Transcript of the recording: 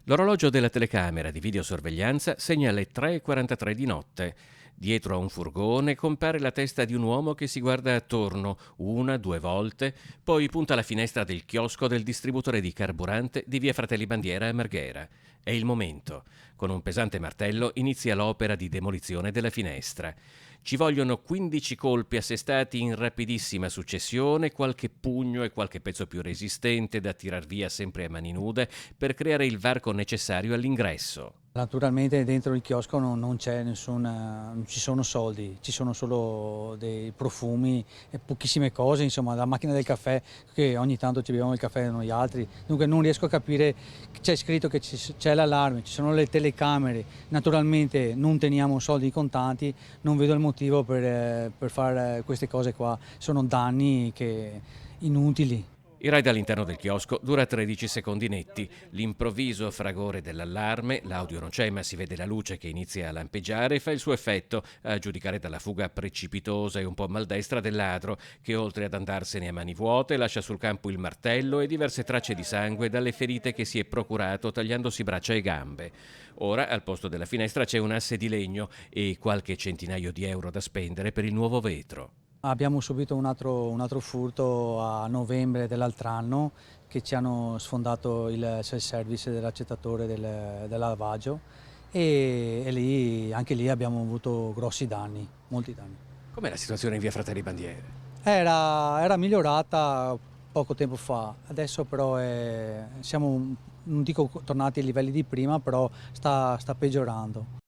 L'orologio della telecamera di videosorveglianza segna le 3:43 di notte. Dietro a un furgone compare la testa di un uomo che si guarda attorno una, due volte, poi punta alla finestra del chiosco del distributore di carburante di via Fratelli Bandiera a Marghera. È il momento. Con un pesante martello inizia l'opera di demolizione della finestra. Ci vogliono 15 colpi assestati in rapidissima successione, qualche pugno e qualche pezzo più resistente da tirar via sempre a mani nude per creare il varco necessario all'ingresso. Naturalmente dentro il chiosco non c'è non ci sono soldi, ci sono solo dei profumi e pochissime cose, insomma, la macchina del caffè, che ogni tanto ci beviamo il caffè noi altri, dunque non riesco a capire, c'è scritto che c'è l'allarme, ci sono le telecamere, naturalmente non teniamo soldi contanti, non vedo il motivo per fare queste cose qua, sono danni inutili. Il raid all'interno del chiosco dura 13 secondi netti. L'improvviso fragore dell'allarme, l'audio non c'è ma si vede la luce che inizia a lampeggiare, fa il suo effetto, a giudicare dalla fuga precipitosa e un po' maldestra del ladro, che oltre ad andarsene a mani vuote lascia sul campo il martello e diverse tracce di sangue dalle ferite che si è procurato tagliandosi braccia e gambe. Ora al posto della finestra c'è un asse di legno e qualche centinaio di euro da spendere per il nuovo vetro. Abbiamo subito un altro furto a novembre dell'altro anno che ci hanno sfondato il self-service dell'accettatore del lavaggio e lì, anche lì abbiamo avuto grossi danni, molti danni. Com'è la situazione in via Fratelli Bandiere? Era migliorata poco tempo fa, adesso però siamo, non dico tornati ai livelli di prima, però sta peggiorando.